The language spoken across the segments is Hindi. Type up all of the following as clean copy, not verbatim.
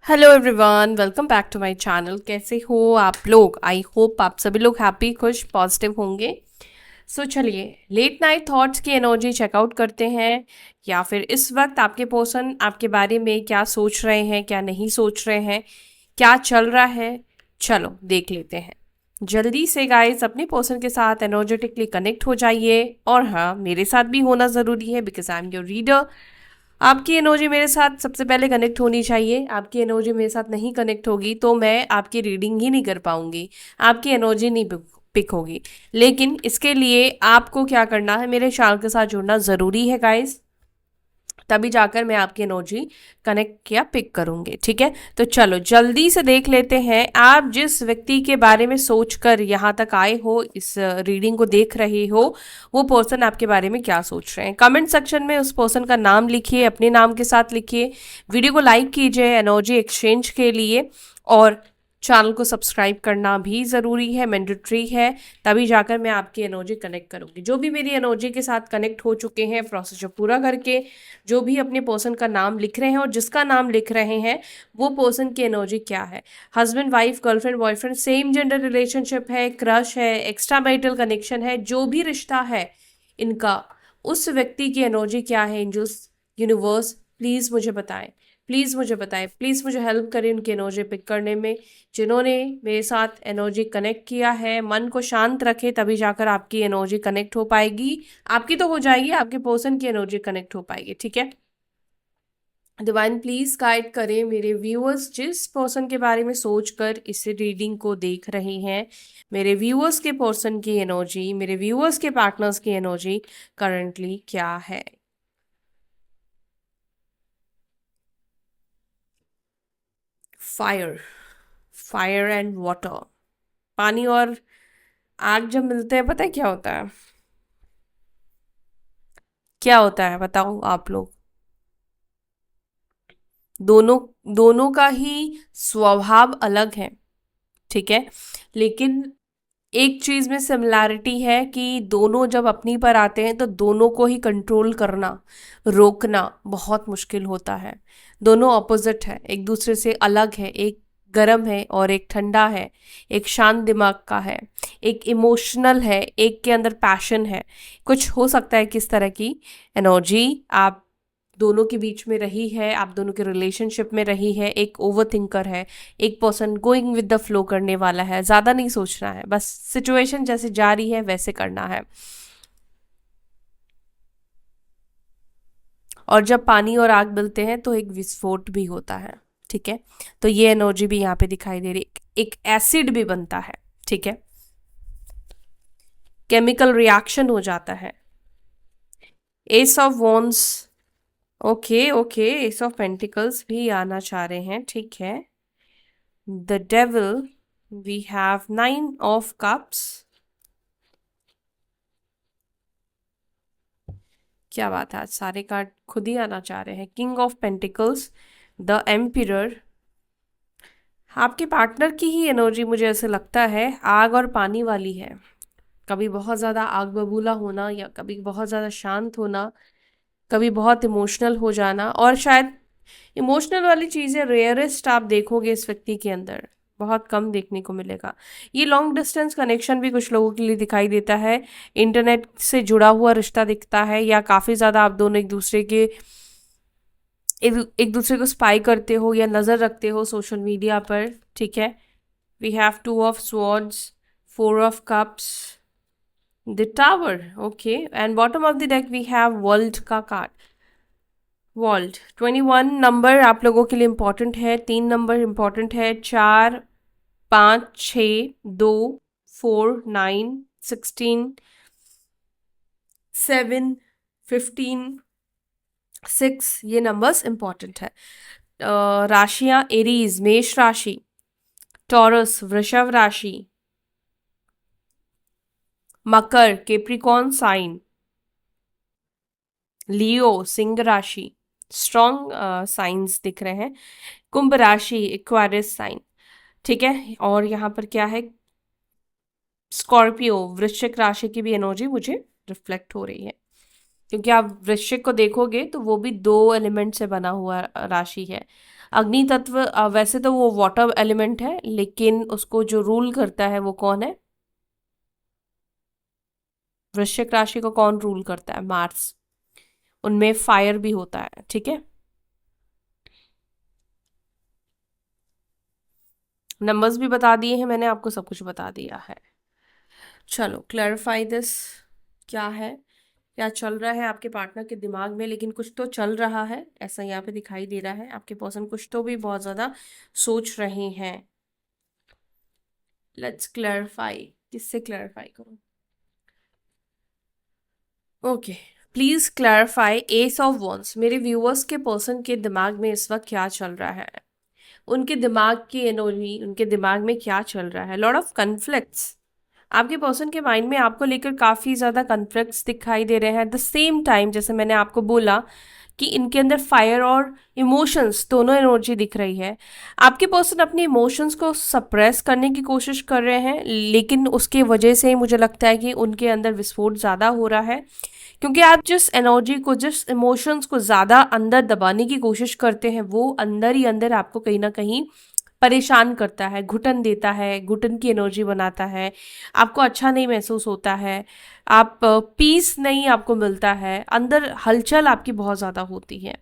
Hello everyone, welcome back to my channel. कैसे हो आप लोग? आई होप आप सभी लोग हैप्पी, खुश, पॉजिटिव होंगे। चलिए लेट नाइट थॉट्स की एनर्जी चेकआउट करते हैं, या फिर इस वक्त आपके पर्सन आपके बारे में क्या सोच रहे हैं, क्या नहीं सोच रहे हैं, क्या चल रहा है। चलो देख लेते हैं। जल्दी से गाइस अपने पर्सन के साथ एनर्जेटिकली कनेक्ट हो जाइए। और हाँ, मेरे साथ भी होना ज़रूरी है, because I am your reader. आपकी एनर्जी मेरे साथ सबसे पहले कनेक्ट होनी चाहिए। आपकी एनर्जी मेरे साथ नहीं कनेक्ट होगी तो मैं आपकी रीडिंग ही नहीं कर पाऊंगी, आपकी एनर्जी नहीं पिक होगी। लेकिन इसके लिए आपको क्या करना है, मेरे चैनल के साथ जुड़ना ज़रूरी है गाइस। तभी जाकर मैं आपकी एनर्जी कनेक्ट या पिक करूंगी, ठीक है। तो चलो जल्दी से देख लेते हैं। आप जिस व्यक्ति के बारे में सोचकर यहाँ तक आए हो, इस रीडिंग को देख रहे हो, वो पर्सन आपके बारे में क्या सोच रहे हैं। कमेंट सेक्शन में उस पर्सन का नाम लिखिए, अपने नाम के साथ लिखिए। वीडियो को लाइक कीजिए एनर्जी एक्सचेंज के लिए। और चैनल को सब्सक्राइब करना भी ज़रूरी है, मैंडेटरी है। तभी जाकर मैं आपकी एनर्जी कनेक्ट करूँगी। जो भी मेरी एनर्जी के साथ कनेक्ट हो चुके हैं, प्रोसेस पूरा करके जो भी अपने पर्सन का नाम लिख रहे हैं और जिसका नाम लिख रहे हैं, वो पर्सन की एनर्जी क्या है। Husband wife, girlfriend boyfriend, same gender relationship है, क्रश है, एक्स्ट्रा मैरिटल कनेक्शन है, जो भी रिश्ता है इनका, उस व्यक्ति की एनर्जी क्या है। एंजल्स, यूनिवर्स, प्लीज़ मुझे बताएं, प्लीज़ मुझे बताएं, प्लीज़ मुझे हेल्प करें उनकी एनर्जी पिक करने में। जिन्होंने मेरे साथ एनर्जी कनेक्ट किया है, मन को शांत रखे, तभी जाकर आपकी एनर्जी कनेक्ट हो पाएगी। आपकी तो हो जाएगी, आपके पर्सन की एनर्जी कनेक्ट हो पाएगी, ठीक है। डिवाइन प्लीज गाइड करें मेरे व्यूअर्स, जिस पर्सन के बारे में सोचकर इस रीडिंग को देख रहे हैं। मेरे व्यूअर्स के पर्सन की एनर्जी, मेरे व्यूअर्स के पार्टनर्स की एनर्जी करंटली क्या है। Fire, fire and water. पानी और आग जब मिलते हैं, पता है क्या होता है? क्या होता है बताओ आप लोग। दोनों दोनों का ही स्वभाव अलग है, ठीक है। लेकिन एक चीज में सिमिलैरिटी है कि दोनों जब अपनी पर आते हैं तो दोनों को ही कंट्रोल करना, रोकना बहुत मुश्किल होता है। दोनों ऑपोजिट है, एक दूसरे से अलग है। एक गर्म है और एक ठंडा है। एक शांत दिमाग का है, एक इमोशनल है, एक के अंदर पैशन है। कुछ हो सकता है किस तरह की एनर्जी आप दोनों के बीच में रही है, आप दोनों के रिलेशनशिप में रही है। एक ओवर थिंकर है, एक person going with the flow करने वाला है, ज़्यादा नहीं सोचना है, बस सिचुएशन जैसे जा रही है वैसे करना है। और जब पानी और आग मिलते हैं तो एक विस्फोट भी होता है, ठीक है। तो ये एनर्जी भी यहाँ पे दिखाई दे रही है। एक एसिड भी बनता है, ठीक है। केमिकल रिएक्शन हो जाता है। Ace of wands, okay okay, ace of pentacles भी आना चाह रहे हैं, ठीक है। The devil, we have nine of cups. क्या बात है, आज सारे कार्ड खुद ही आना चाह रहे हैं। King of pentacles, the emperor. आपके पार्टनर की ही एनर्जी मुझे ऐसे लगता है आग और पानी वाली है। कभी बहुत ज़्यादा आग बबूला होना, या कभी बहुत ज़्यादा शांत होना, कभी बहुत इमोशनल हो जाना। और शायद इमोशनल वाली चीज़ें रेयरेस्ट आप देखोगे इस व्यक्ति के अंदर, बहुत कम देखने को मिलेगा। ये लॉन्ग डिस्टेंस कनेक्शन भी कुछ लोगों के लिए दिखाई देता है। इंटरनेट से जुड़ा हुआ रिश्ता दिखता है, या काफ़ी ज़्यादा आप दोनों एक दूसरे को स्पाई करते हो या नज़र रखते हो सोशल मीडिया पर, ठीक है। We have two of swords, four of cups, the tower, okay. And bottom of the deck we have world का कार्ड। वर्ल्ड 21 नंबर आप लोगों के लिए इम्पॉर्टेंट है। 3 नंबर इम्पॉर्टेंट है। 4, 5, 6, 2, 4, 9, 16, 7, 15, 6, ये नंबर्स इम्पॉर्टेंट है। राशियां एरीज मेष राशि, टॉरस वृषभ राशि, मकर केप्रिकॉन साइन, लियो सिंह राशि, स्ट्रॉन्ग साइंस दिख रहे हैं। कुंभ राशि एक्वारियस साइन, ठीक है। और यहाँ पर क्या है, स्कॉर्पियो वृश्चिक राशि की भी एनर्जी मुझे रिफ्लेक्ट हो रही है। क्योंकि आप वृश्चिक को देखोगे तो वो भी 2 एलिमेंट से बना हुआ राशि है। अग्नि तत्व वैसे तो वो वाटर एलिमेंट है, लेकिन उसको जो रूल करता है वो कौन है? वृश्चिक राशि को कौन रूल करता है? मार्स। उनमें फायर भी होता है, ठीक है। नंबर्स भी बता दिए हैं मैंने आपको, सब कुछ बता दिया है। चलो क्लैरिफाई दिस। क्या है, क्या चल रहा है आपके पार्टनर के दिमाग में? लेकिन कुछ तो चल रहा है, ऐसा यहाँ पे दिखाई दे रहा है। आपके पर्सन कुछ तो भी बहुत ज्यादा सोच रहे हैं। लेट्स क्लैरिफाई, किससे क्लैरिफाई करूं? Okay, please clarify S of wands. मेरे व्यूअर्स के पर्सन के दिमाग में इस वक्त क्या चल रहा है? उनके दिमाग की एनर्जी, उनके दिमाग में क्या चल रहा है? Lot of conflicts. आपके पर्सन के माइंड में आपको लेकर काफी ज्यादा कन्फ्लिक्ट्स दिखाई दे रहे हैं। एट द सेम टाइम, जैसे मैंने आपको बोला कि इनके अंदर फायर और इमोशंस दोनों एनर्जी दिख रही है। आपके पर्सन अपने इमोशंस को सप्रेस करने की कोशिश कर रहे हैं, लेकिन उसके वजह से ही मुझे लगता है कि उनके अंदर विस्फोट ज़्यादा हो रहा है। क्योंकि आप जिस एनर्जी को, जिस इमोशंस को ज़्यादा अंदर दबाने की कोशिश करते हैं, वो अंदर ही अंदर आपको कहीं ना कहीं परेशान करता है, घुटन देता है, घुटन की एनर्जी बनाता है। आपको अच्छा नहीं महसूस होता है, आप पीस नहीं आपको मिलता है, अंदर हलचल आपकी बहुत ज़्यादा होती है।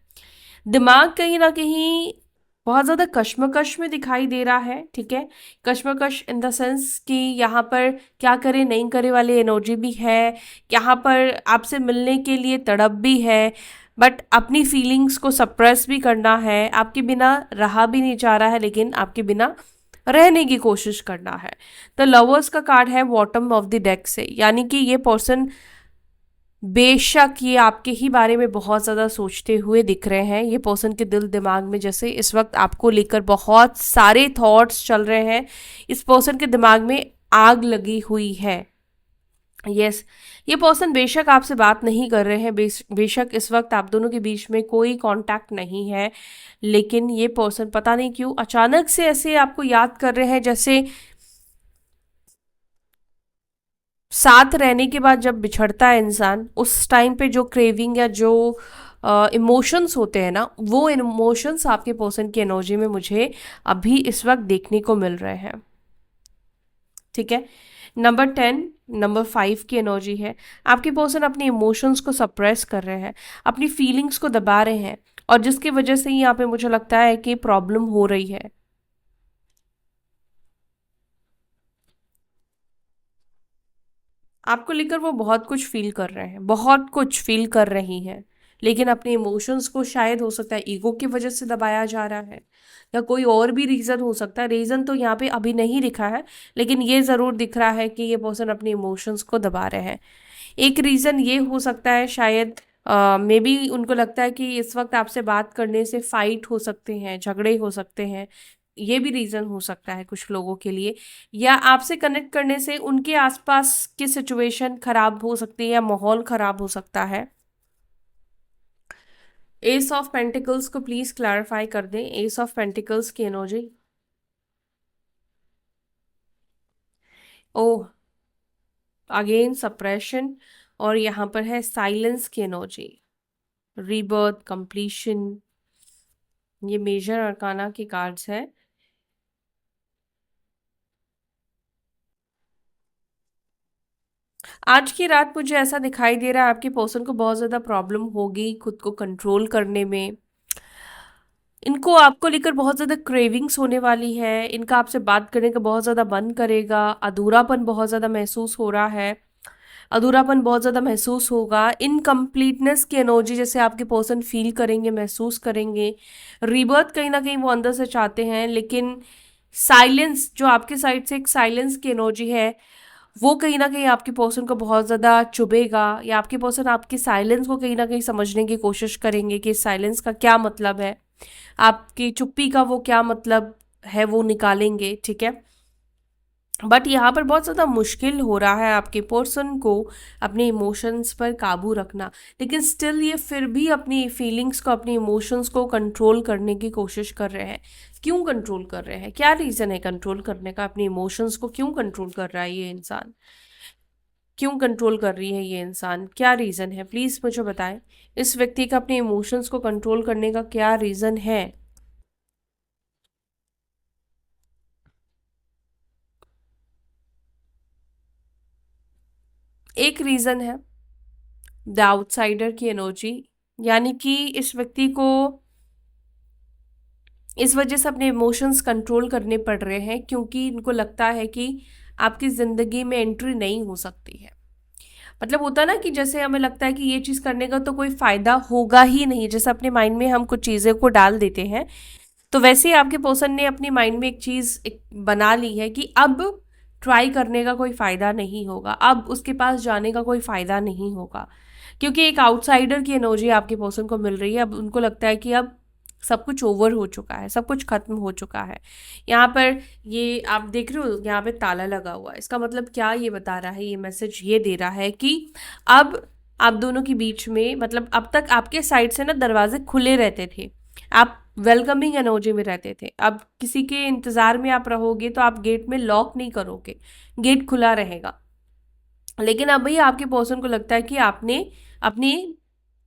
दिमाग कहीं ना कहीं बहुत ज़्यादा कश्मकश में दिखाई दे रहा है, ठीक है। कश्मकश इन द सेंस कि यहाँ पर क्या करे नहीं करे वाली एनर्जी भी है, यहाँ पर आपसे मिलने के लिए तड़प भी है, बट अपनी फीलिंग्स को सप्रेस भी करना है। आपके बिना रहा भी नहीं जा रहा है, लेकिन आपके बिना रहने की कोशिश करना है। तो लवर्स का कार्ड है बॉटम ऑफ द डेक से, यानी कि ये पर्सन बेशक ये आपके ही बारे में बहुत ज़्यादा सोचते हुए दिख रहे हैं। ये पर्सन के दिल दिमाग में जैसे इस वक्त आपको लेकर बहुत सारे थॉट्स चल रहे हैं। इस पर्सन के दिमाग में आग लगी हुई है। यस, ये पर्सन बेशक आपसे बात नहीं कर रहे हैं, बेशक इस वक्त आप दोनों के बीच में कोई कांटेक्ट नहीं है, लेकिन ये पर्सन पता नहीं क्यों अचानक से ऐसे आपको याद कर रहे हैं। जैसे साथ रहने के बाद जब बिछड़ता है इंसान, उस टाइम पे जो क्रेविंग या जो इमोशंस होते हैं ना, वो इमोशंस आपके पर्सन की एनर्जी में मुझे अभी इस वक्त देखने को मिल रहे हैं, ठीक है। नंबर 10, नंबर 5 की एनर्जी है। आपके पर्सन अपने इमोशंस को सप्रेस कर रहे हैं, अपनी फीलिंग्स को दबा रहे हैं, और जिसकी वजह से ही यहाँ पे मुझे लगता है कि प्रॉब्लम हो रही है। आपको लेकर वो बहुत कुछ फील कर रहे हैं, बहुत कुछ फील कर रही हैं, लेकिन अपने इमोशंस को शायद हो सकता है ईगो की वजह से दबाया जा रहा है, या कोई और भी रीज़न हो सकता है। रीज़न तो यहाँ पे अभी नहीं दिखा है, लेकिन ये ज़रूर दिख रहा है कि ये पर्सन अपने इमोशंस को दबा रहे हैं। एक रीज़न ये हो सकता है, शायद मे बी उनको लगता है कि इस वक्त आपसे बात करने से फाइट हो सकते हैं, झगड़े हो सकते हैं। ये भी रीज़न हो सकता है कुछ लोगों के लिए। या आपसे कनेक्ट करने से उनके आसपास की सिचुएशन खराब हो सकती है, या माहौल खराब हो सकता है। एस ऑफ पेंटिकल्स को प्लीज क्लैरिफाई कर दें। एस ऑफ पेंटिकल्स की एनर्जी, ओह, अगेन सप्रेशन, और यहाँ पर है साइलेंस की एनर्जी, रीबर्थ, कंप्लीशन। ये मेजर अरकाना की कार्ड्स है। आज की रात मुझे ऐसा दिखाई दे रहा है आपके पर्सन को बहुत ज़्यादा प्रॉब्लम होगी खुद को कंट्रोल करने में। इनको आपको लेकर बहुत ज़्यादा क्रेविंग्स होने वाली है, इनका आपसे बात करने का बहुत ज़्यादा मन करेगा, अधूरापन बहुत ज़्यादा महसूस हो रहा है, अधूरापन बहुत ज़्यादा महसूस होगा, इनकम्प्लीटनेस की एनर्जी जैसे आपके पर्सन फील करेंगे, महसूस करेंगे। रीबर्थ कहीं ना कहीं वो अंदर से चाहते हैं, लेकिन साइलेंस, जो आपके साइड से एक साइलेंस की एनर्जी है, वो कहीं ना कहीं आपके पर्सन को बहुत ज़्यादा चुभेगा, या आपके पर्सन आपके साइलेंस को कहीं ना कहीं समझने की कोशिश करेंगे कि साइलेंस का क्या मतलब है, आपकी चुप्पी का वो क्या मतलब है, वो निकालेंगे, ठीक है। बट यहाँ पर बहुत ज़्यादा मुश्किल हो रहा है आपके पर्सन को अपने इमोशंस पर काबू रखना, लेकिन स्टिल ये फिर भी अपनी फीलिंग्स को, अपनी इमोशंस को कंट्रोल करने की कोशिश कर रहे हैं। क्यों कंट्रोल कर रहे हैं? क्या रीज़न है कंट्रोल करने का? अपनी इमोशंस को क्यों कंट्रोल कर रहा है ये इंसान? क्यों कंट्रोल कर रही है ये इंसान? क्या रीज़न है? प्लीज़ मुझे बताएं। इस व्यक्ति का अपने इमोशंस को कंट्रोल करने का क्या रीज़न है? एक रीज़न है द आउटसाइडर की एनर्जी, यानी कि इस व्यक्ति को इस वजह से अपने इमोशंस कंट्रोल करने पड़ रहे हैं, क्योंकि इनको लगता है कि आपकी ज़िंदगी में एंट्री नहीं हो सकती है। मतलब होता ना कि जैसे हमें लगता है कि ये चीज़ करने का तो कोई फ़ायदा होगा ही नहीं, जैसे अपने माइंड में हम कुछ चीज़ें को डाल देते हैं, तो वैसे ही आपके पर्सन ने अपनी माइंड में एक चीज़ एक बना ली है कि अब ट्राई करने का कोई फ़ायदा नहीं होगा, अब उसके पास जाने का कोई फ़ायदा नहीं होगा, क्योंकि एक आउटसाइडर की एनर्जी आपके पर्सन को मिल रही है। अब उनको लगता है कि अब सब कुछ ओवर हो चुका है, सब कुछ खत्म हो चुका है। यहाँ पर ये आप देख रहे हो, यहाँ पे ताला लगा हुआ है, इसका मतलब क्या ये बता रहा है, ये मैसेज ये दे रहा है कि अब आप दोनों के बीच में, मतलब अब तक आपके साइड से ना दरवाजे खुले रहते थे, आप वेलकमिंग एनर्जी में रहते थे। अब किसी के इंतज़ार में आप रहोगे तो आप गेट में लॉक नहीं करोगे, गेट खुला रहेगा। लेकिन अब भाई आपके पर्सन को लगता है कि आपने अपनी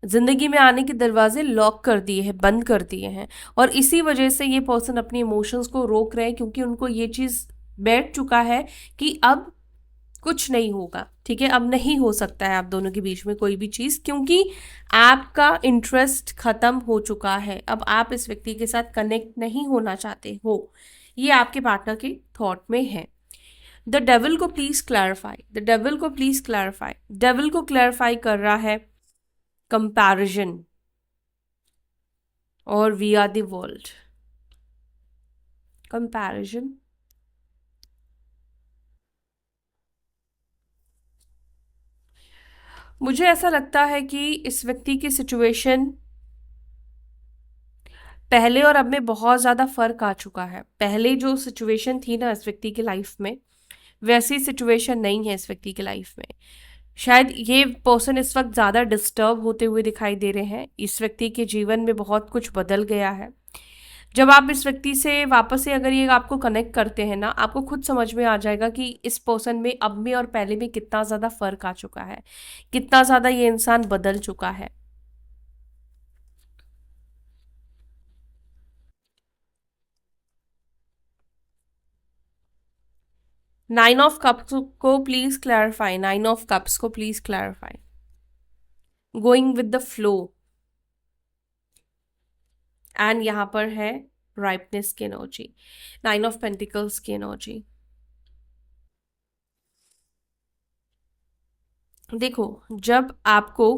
जिंदगी में आने के दरवाजे लॉक कर दिए हैं, बंद कर दिए हैं, और इसी वजह से ये पर्सन अपनी इमोशंस को रोक रहे हैं, क्योंकि उनको ये चीज़ बैठ चुका है कि अब कुछ नहीं होगा, ठीक है, अब नहीं हो सकता है आप दोनों के बीच में कोई भी चीज़, क्योंकि आपका इंटरेस्ट खत्म हो चुका है। अब आप इस व्यक्ति के साथ कनेक्ट नहीं होना चाहते हो, ये आपके पार्टनर के थॉट में है। द डेविल को प्लीज क्लैरिफाई, द डेविल को प्लीज क्लैरिफाई, डेविल को क्लैरिफाई कर रहा है कंपैरिजन और we are the world. Comparison, मुझे ऐसा लगता है कि इस व्यक्ति की सिचुएशन पहले और अब में बहुत ज़्यादा फर्क आ चुका है। पहले जो सिचुएशन थी ना इस व्यक्ति की लाइफ में, वैसी सिचुएशन नहीं है इस व्यक्ति की लाइफ में। शायद ये पर्सन इस वक्त ज़्यादा डिस्टर्ब होते हुए दिखाई दे रहे हैं। इस व्यक्ति के जीवन में बहुत कुछ बदल गया है। जब आप इस व्यक्ति से वापस से अगर ये आपको कनेक्ट करते हैं ना, आपको खुद समझ में आ जाएगा कि इस पर्सन में अब में और पहले में कितना ज़्यादा फर्क आ चुका है, कितना ज़्यादा ये इंसान बदल चुका है। नाइन ऑफ कप्स को please clarify, nine of cups को please clarify. Going with the flow, and यहाँ पर है राइपनेस की एनर्जी, नाइन ऑफ पेंटिकल्स की एनर्जी। देखो, जब आपको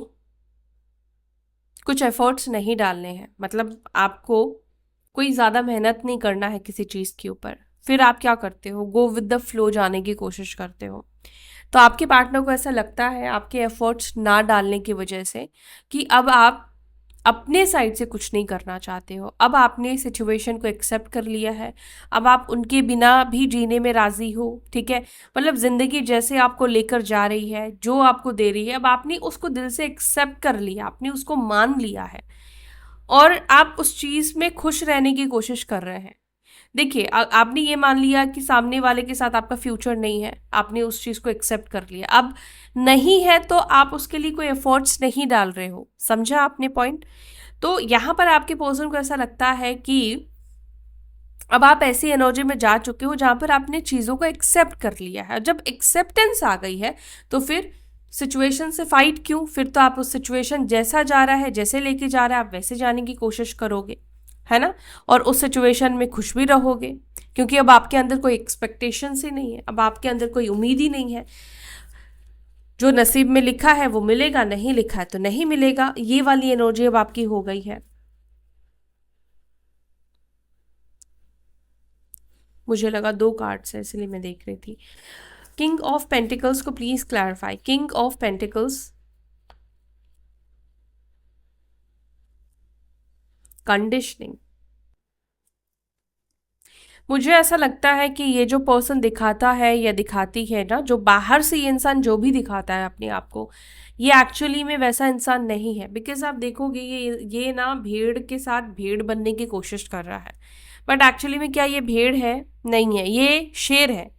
कुछ एफर्ट्स नहीं डालने हैं, मतलब आपको कोई ज़्यादा मेहनत नहीं करना है किसी चीज़ के ऊपर, फिर आप क्या करते हो, गो विद द फ्लो जाने की कोशिश करते हो। तो आपके पार्टनर को ऐसा लगता है आपके एफर्ट्स ना डालने की वजह से कि अब आप अपने साइड से कुछ नहीं करना चाहते हो, अब आपने सिचुएशन को एक्सेप्ट कर लिया है, अब आप उनके बिना भी जीने में राजी हो, ठीक है। मतलब ज़िंदगी जैसे आपको लेकर जा रही है, जो आपको दे रही है, अब आपने उसको दिल से एक्सेप्ट कर लिया, आपने उसको मान लिया है, और आप उस चीज़ में खुश रहने की कोशिश कर रहे हैं। देखिए, आपने ये मान लिया कि सामने वाले के साथ आपका फ्यूचर नहीं है, आपने उस चीज़ को एक्सेप्ट कर लिया, अब नहीं है तो आप उसके लिए कोई एफर्ट्स नहीं डाल रहे हो। समझा आपने पॉइंट? तो यहाँ पर आपके पर्सन को ऐसा लगता है कि अब आप ऐसी एनर्जी में जा चुके हो जहाँ पर आपने चीज़ों को एक्सेप्ट कर लिया है। जब एक्सेप्टेंस आ गई है तो फिर सिचुएशन से फाइट क्यों, फिर तो आप उस सिचुएशन जैसा जा रहा है, जैसे लेके जा रहा है, आप वैसे जाने की कोशिश करोगे, है ना, और उस सिचुएशन में खुश भी रहोगे, क्योंकि अब आपके अंदर कोई एक्सपेक्टेशंस ही नहीं है, अब आपके अंदर कोई उम्मीद ही नहीं है। जो नसीब में लिखा है वो मिलेगा, नहीं लिखा है तो नहीं मिलेगा, ये वाली एनर्जी अब आपकी हो गई है। मुझे लगा दो कार्ड्स है इसलिए मैं देख रही थी। किंग ऑफ पेंटिकल्स को please clarify, king of pentacles, conditioning. मुझे ऐसा लगता है कि ये जो पर्सन दिखाता है या दिखाती है ना, जो बाहर से ये इंसान जो भी दिखाता है अपने आप को, ये एक्चुअली में वैसा इंसान नहीं है। बिकॉज आप देखोगे ये ना भेड़ के साथ भेड़ बनने की कोशिश कर रहा है, बट एक्चुअली में क्या ये भेड़ है? नहीं है, ये शेर है।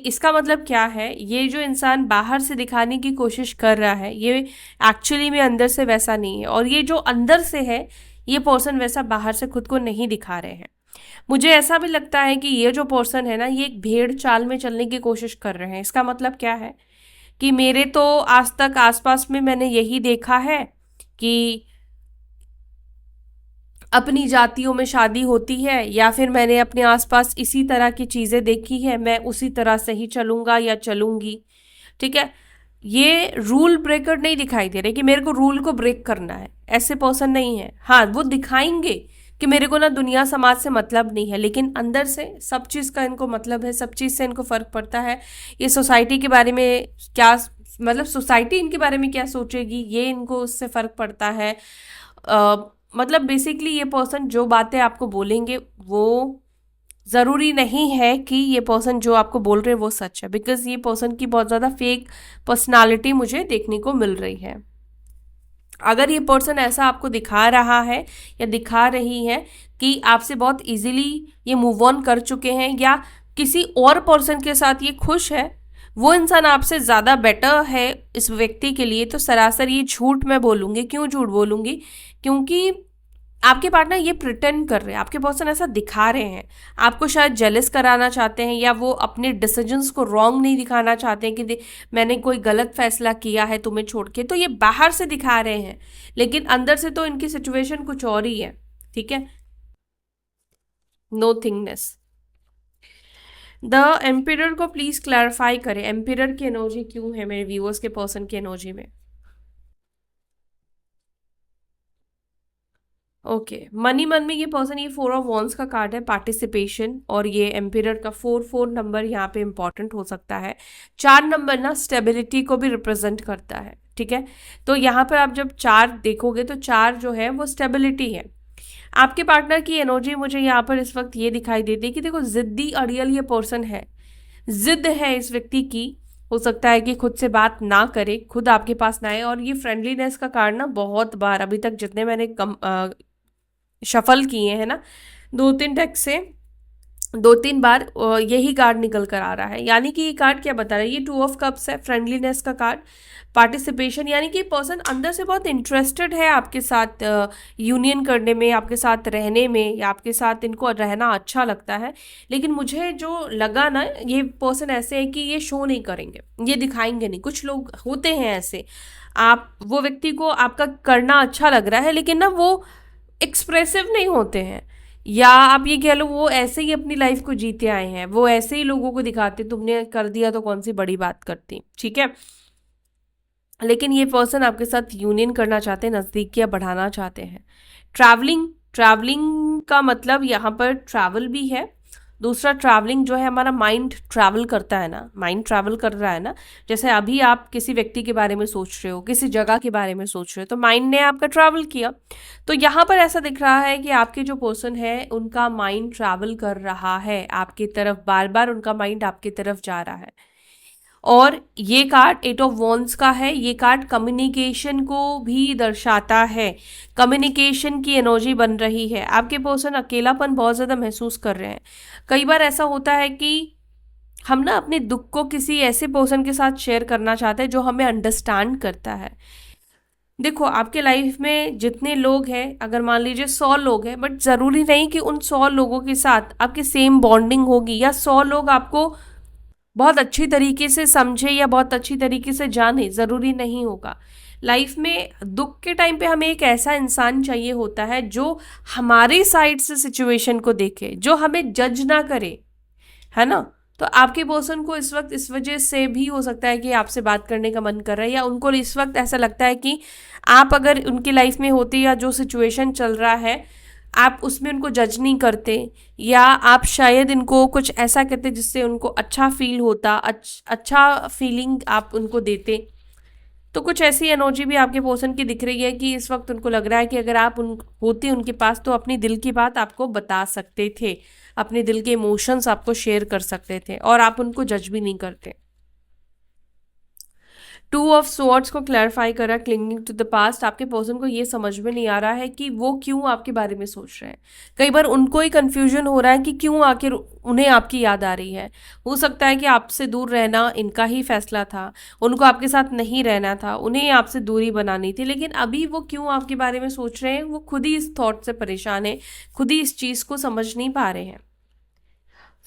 इसका मतलब क्या है, ये जो इंसान बाहर से दिखाने की कोशिश कर रहा है, ये एक्चुअली में अंदर से वैसा नहीं है, और ये जो अंदर से है, ये पर्सन वैसा बाहर से खुद को नहीं दिखा रहे हैं। मुझे ऐसा भी लगता है कि ये जो पर्सन है ना, ये एक भेड़ चाल में चलने की कोशिश कर रहे हैं। इसका मतलब क्या है कि मेरे तो आज तक आसपास में मैंने यही देखा है कि अपनी जातियों में शादी होती है, या फिर मैंने अपने आसपास इसी तरह की चीजें देखी है, मैं उसी तरह से ही चलूंगा या चलूंगी। ठीक है, ये रूल ब्रेकर नहीं दिखाई दे रहे कि मेरे को रूल को ब्रेक करना है, ऐसे पर्सन नहीं है। हाँ, वो दिखाएंगे कि मेरे को ना दुनिया समाज से मतलब नहीं है, लेकिन अंदर से सब चीज़ का इनको मतलब है, सब चीज़ से इनको फर्क पड़ता है। ये सोसाइटी के बारे में क्या, मतलब सोसाइटी इनके बारे में क्या सोचेगी, ये इनको उससे फर्क पड़ता है। मतलब बेसिकली ये पर्सन जो बातें आपको बोलेंगे वो ज़रूरी नहीं है कि ये पर्सन जो आपको बोल रहे हैं वो सच है, बिकॉज ये पर्सन की बहुत ज़्यादा फेक पर्सनालिटी मुझे देखने को मिल रही है। अगर ये पर्सन ऐसा आपको दिखा रहा है या दिखा रही है कि आपसे बहुत इजीली ये मूव ऑन कर चुके हैं, या किसी और पर्सन के साथ ये खुश है, वो इंसान आपसे ज़्यादा बेटर है इस व्यक्ति के लिए, तो सरासर ये झूठ मैं बोलूँगी। क्यों झूठ बोलूँगी? क्योंकि आपके पार्टनर ये प्रिटेंड कर रहे हैं, आपके पर्सन ऐसा दिखा रहे हैं, आपको शायद जेलस कराना चाहते हैं, या वो अपने डिसीजंस को रॉन्ग नहीं दिखाना चाहते हैं कि मैंने कोई गलत फैसला किया है तुम्हें छोड़ के, तो ये बाहर से दिखा रहे हैं, लेकिन अंदर से तो इनकी सिचुएशन कुछ और ही है। ठीक है, नो थिंगनेस। द एम्पिरर को प्लीज क्लैरिफाई करें, एम्पिरर की एनर्जी क्यों है मेरे व्यूअर्स के पर्सन की एनर्जी में। ओके, मनी मन में ये पर्सन, ये 4 ऑफ वॉन्ड्स का कार्ड है, पार्टिसिपेशन, और ये एम्पिरर का 4 नंबर यहाँ पे इंपॉर्टेंट हो सकता है। 4 नंबर ना स्टेबिलिटी को भी रिप्रेजेंट करता है। ठीक है, तो यहाँ पर आप जब 4 देखोगे तो 4 जो है वो स्टेबिलिटी है। आपके पार्टनर की एनर्जी मुझे यहाँ पर इस वक्त ये दिखाई देती है कि देखो, जिद्दी अड़ियल ये पर्सन है, जिद है इस व्यक्ति की। हो सकता है कि खुद से बात ना करे, खुद आपके पास ना आए, और ये फ्रेंडलीनेस का कार्ड ना बहुत बार अभी तक जितने मैंने शफल किए हैं ना, 2-3 डेक से 2-3 बार यही कार्ड निकल कर आ रहा है। यानी कि ये कार्ड क्या बता रहा है, ये 2 ऑफ कप्स है, फ्रेंडलीनेस का कार्ड, पार्टिसिपेशन, यानी कि पर्सन अंदर से बहुत इंटरेस्टेड है आपके साथ यूनियन करने में, आपके साथ रहने में, या आपके साथ इनको रहना अच्छा लगता है। लेकिन मुझे जो लगा ना, ये पर्सन ऐसे है कि ये शो नहीं करेंगे, ये दिखाएंगे नहीं। कुछ लोग होते हैं ऐसे, आप वो व्यक्ति को आपका करना अच्छा लग रहा है, लेकिन ना वो एक्सप्रेसिव नहीं होते हैं, या आप ये कह लो वो ऐसे ही अपनी लाइफ को जीते आए हैं, वो ऐसे ही लोगों को दिखाते, तुमने कर दिया तो कौन सी बड़ी बात करती। ठीक है, लेकिन ये पर्सन आपके साथ यूनियन करना चाहते हैं, नज़दीकियाँ बढ़ाना चाहते हैं। ट्रैवलिंग, ट्रैवलिंग का मतलब यहाँ पर ट्रैवल भी है। दूसरा, ट्रैवलिंग जो है, हमारा माइंड ट्रैवल करता है ना, माइंड ट्रैवल कर रहा है ना। जैसे अभी आप किसी व्यक्ति के बारे में सोच रहे हो, किसी जगह के बारे में सोच रहे हो, तो माइंड ने आपका ट्रैवल किया। तो यहाँ पर ऐसा दिख रहा है कि आपके जो पर्सन है उनका माइंड ट्रैवल कर रहा है आपकी तरफ, बार बार उनका माइंड आपकी तरफ जा रहा है। और ये कार्ड 8 ऑफ वॉन्ड्स का है, ये कार्ड कम्युनिकेशन को भी दर्शाता है, कम्युनिकेशन की एनर्जी बन रही है। आपके पर्सन अकेलापन बहुत ज़्यादा महसूस कर रहे हैं। कई बार ऐसा होता है कि हम ना अपने दुख को किसी ऐसे पर्सन के साथ शेयर करना चाहते हैं जो हमें अंडरस्टैंड करता है। देखो, आपके लाइफ में जितने लोग हैं, अगर मान लीजिए 100 लोग हैं, बट ज़रूरी नहीं कि उन 100 लोगों के साथ आपकी सेम बॉन्डिंग होगी, या 100 लोग आपको बहुत अच्छी तरीके से समझे या बहुत अच्छी तरीके से जाने, ज़रूरी नहीं होगा। लाइफ में दुख के टाइम पे हमें एक ऐसा इंसान चाहिए होता है जो हमारी साइड से सिचुएशन को देखे, जो हमें जज ना करे, है ना। तो आपके पर्सन को इस वक्त इस वजह से भी हो सकता है कि आपसे बात करने का मन कर रहा है, या उनको इस वक्त ऐसा लगता है कि आप अगर उनकी लाइफ में होते, या जो सिचुएशन चल रहा है आप उसमें उनको जज नहीं करते, या आप शायद इनको कुछ ऐसा कहते जिससे उनको अच्छा फील होता, अच्छा फीलिंग आप उनको देते। तो कुछ ऐसी एनर्जी भी आपके पर्सन की दिख रही है कि इस वक्त उनको लग रहा है कि अगर आप उन होते उनके पास तो अपनी दिल की बात आपको बता सकते थे, अपने दिल के इमोशंस आपको शेयर कर सकते थे, और आप उनको जज भी नहीं करते। 2 ऑफ स्वॉर्ड्स को क्लैरिफाई करा, क्लिंगिंग टू द पास्ट। आपके पर्सन को ये समझ में नहीं आ रहा है कि वो क्यों आपके बारे में सोच रहे हैं। कई बार उनको ही कंफ्यूजन हो रहा है कि क्यों आखिर उन्हें आपकी याद आ रही है। हो सकता है कि आपसे दूर रहना इनका ही फैसला था, उनको आपके साथ नहीं रहना था, उन्हें आपसे दूरी बनानी थी, लेकिन अभी वो क्यों आपके बारे में सोच रहे हैं, वो खुद ही इस थॉट से परेशान है, खुद ही इस चीज़ को समझ नहीं पा रहे हैं।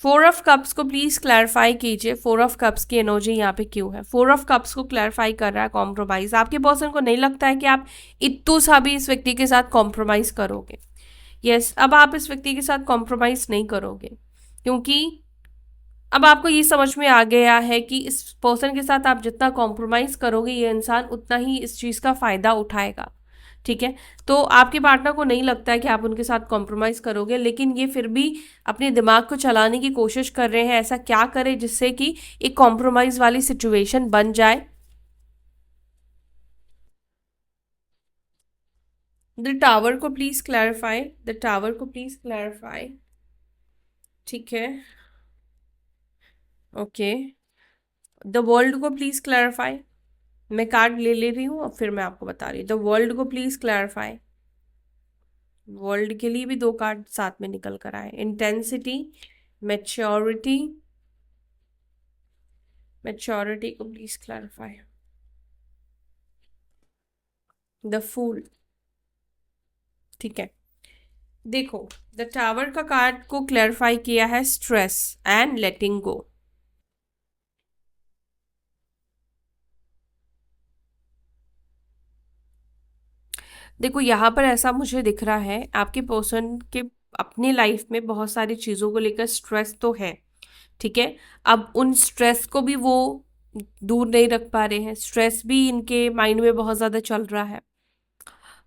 फोर ऑफ कप्स को प्लीज क्लैरिफाई कीजिए, फोर ऑफ कप्स की एनर्जी यहाँ पे क्यों है? फोर ऑफ कप्स को क्लैरिफाई कर रहा है कॉम्प्रोमाइज। आपके पर्सन को नहीं लगता है कि आप इतू सा भी इस व्यक्ति के साथ कॉम्प्रोमाइज करोगे। यस, अब आप इस व्यक्ति के साथ कॉम्प्रोमाइज नहीं करोगे, क्योंकि अब आपको ये समझ में आ गया है कि इस पर्सन के साथ आप जितना कॉम्प्रोमाइज करोगे ये इंसान उतना ही इस चीज़ का फायदा उठाएगा। ठीक है, तो आपके पार्टनर को नहीं लगता है कि आप उनके साथ कॉम्प्रोमाइज करोगे, लेकिन ये फिर भी अपने दिमाग को चलाने की कोशिश कर रहे हैं, ऐसा क्या करें जिससे कि एक कॉम्प्रोमाइज वाली सिचुएशन बन जाए। द टावर को प्लीज क्लैरिफाई, द टावर को प्लीज क्लैरिफाई। ठीक है, ओके। द वर्ल्ड को प्लीज क्लैरिफाई। मैं कार्ड ले ले रही हूँ और फिर मैं आपको बता रही हूँ। द वर्ल्ड को प्लीज क्लैरिफाई। वर्ल्ड के लिए भी दो कार्ड साथ में निकल कर आए। इंटेंसिटी, मैच्योरिटी, मैच्योरिटी को प्लीज क्लैरिफाई। The fool. ठीक है, देखो द टावर का कार्ड को क्लैरिफाई किया है स्ट्रेस एंड लेटिंग गो। देखो यहाँ पर ऐसा मुझे दिख रहा है, आपके पर्सन के अपनी लाइफ में बहुत सारी चीज़ों को लेकर स्ट्रेस तो है। ठीक है, अब उन स्ट्रेस को भी वो दूर नहीं रख पा रहे हैं, स्ट्रेस भी इनके माइंड में बहुत ज़्यादा चल रहा है।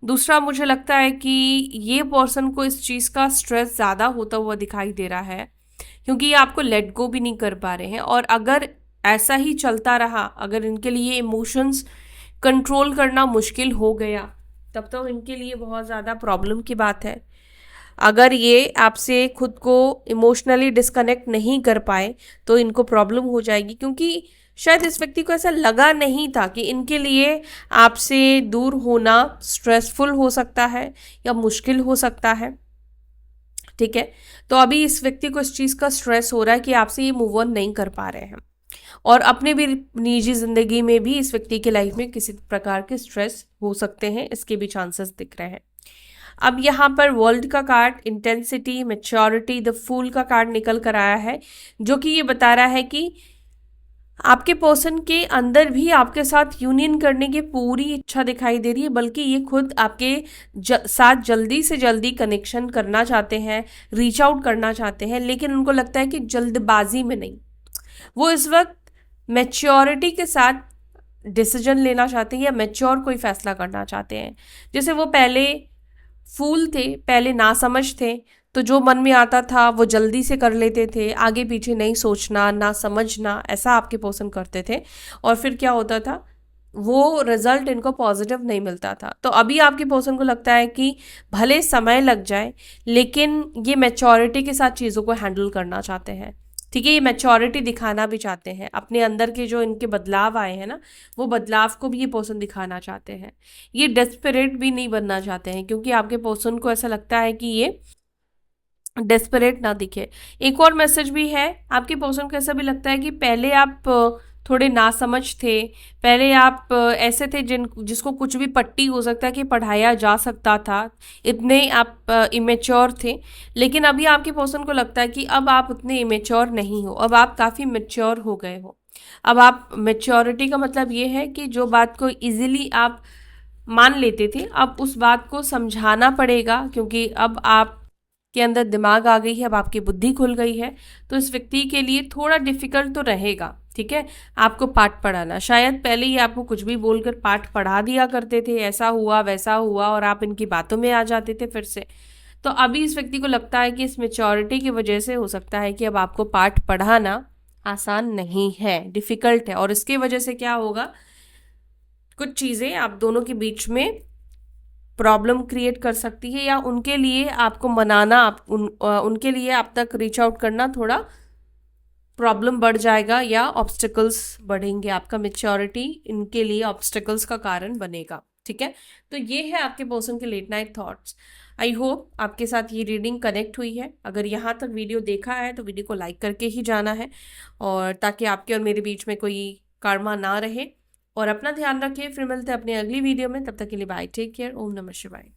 दूसरा, मुझे लगता है कि ये पर्सन को इस चीज़ का स्ट्रेस ज़्यादा होता हुआ दिखाई दे रहा है, क्योंकि ये आपको लेट गो भी नहीं कर पा रहे हैं। और अगर ऐसा ही चलता रहा, अगर इनके लिए इमोशंस कंट्रोल करना मुश्किल हो गया, तब तो इनके लिए बहुत ज़्यादा प्रॉब्लम की बात है। अगर ये आपसे खुद को इमोशनली डिस्कनेक्ट नहीं कर पाए तो इनको प्रॉब्लम हो जाएगी, क्योंकि शायद इस व्यक्ति को ऐसा लगा नहीं था कि इनके लिए आपसे दूर होना स्ट्रेसफुल हो सकता है या मुश्किल हो सकता है। ठीक है, तो अभी इस व्यक्ति को इस चीज़ का स्ट्रेस हो रहा है कि आपसे ये मूव ऑन नहीं कर पा रहे हैं, और अपने भी निजी जिंदगी में भी इस व्यक्ति की लाइफ में किसी प्रकार के स्ट्रेस हो सकते हैं, इसके भी चांसेस दिख रहे हैं। अब यहाँ पर वर्ल्ड का card, intensity, maturity, the fool का कार्ड निकल कर आया है, जो कि ये बता रहा है कि आपके पर्सन के अंदर भी आपके साथ यूनियन करने की पूरी इच्छा दिखाई दे रही है, बल्कि ये खुद आपके साथ जल्दी से जल्दी कनेक्शन करना चाहते हैं, रीच आउट करना चाहते हैं, लेकिन उनको लगता है कि जल्दबाजी में नहीं, वो इस वक्त मैच्योरिटी के साथ डिसीजन लेना चाहते हैं या मैच्योर कोई फैसला करना चाहते हैं। जैसे वो पहले फूल थे, पहले नासमझ थे, तो जो मन में आता था वो जल्दी से कर लेते थे, आगे पीछे नहीं सोचना, ना समझना, ऐसा आपके पर्सन करते थे। और फिर क्या होता था, वो रिजल्ट इनको पॉजिटिव नहीं मिलता था। तो अभी आपके पर्सन को लगता है कि भले समय लग जाए, लेकिन ये मैच्योरिटी के साथ चीज़ों को हैंडल करना चाहते हैं। ठीक है, ये मैच्योरिटी दिखाना भी चाहते हैं, अपने अंदर के जो इनके बदलाव आए हैं ना, वो बदलाव को भी ये पर्सन दिखाना चाहते हैं। ये डेस्परेट भी नहीं बनना चाहते हैं, क्योंकि आपके पर्सन को ऐसा लगता है कि ये डेस्परेट ना दिखे। एक और मैसेज भी है, आपके पर्सन को ऐसा भी लगता है कि पहले आप थोड़े नासमझ थे, पहले आप ऐसे थे जिसको कुछ भी पट्टी हो सकता है कि पढ़ाया जा सकता था, इतने आप इमेच्योर थे। लेकिन अभी आपके पर्सन को लगता है कि अब आप उतने इमेच्योर नहीं हो, अब आप काफ़ी मेच्योर हो गए हो। अब आप मेच्योरिटी का मतलब ये है कि जो बात को इजीली आप मान लेते थे, अब उस बात को समझाना पड़ेगा, क्योंकि अब आप के अंदर दिमाग आ गई है, अब आपकी बुद्धि खुल गई है। तो इस व्यक्ति के लिए थोड़ा डिफिकल्ट तो रहेगा। ठीक है, आपको पाठ पढ़ाना, शायद पहले ही आपको कुछ भी बोलकर पाठ पढ़ा दिया करते थे, ऐसा हुआ वैसा हुआ, और आप इनकी बातों में आ जाते थे फिर से। तो अभी इस व्यक्ति को लगता है कि इस मेच्योरिटी की वजह से हो सकता है कि अब आपको पाठ पढ़ाना आसान नहीं है, डिफिकल्ट है, और इसकी वजह से क्या होगा, कुछ चीज़ें आप दोनों के बीच में प्रॉब्लम क्रिएट कर सकती है, या उनके लिए आपको मनाना, उनके लिए आप तक रीच आउट करना थोड़ा प्रॉब्लम बढ़ जाएगा, या ऑब्स्टिकल्स बढ़ेंगे। आपका मेच्योरिटी इनके लिए ऑब्स्टिकल्स का कारण बनेगा। ठीक है, तो ये है आपके पर्सन के late night thoughts. I hope आपके साथ ये रीडिंग कनेक्ट हुई है। अगर यहाँ तक वीडियो देखा है तो वीडियो को लाइक करके ही जाना है, और ताकि आपके और मेरे बीच में कोई कर्मा ना रहे। और अपना ध्यान रखिए, फिर मिलते हैं अपने अगली वीडियो में, तब तक के लिए बाय, टेक केयर, ओम नमः शिवाय।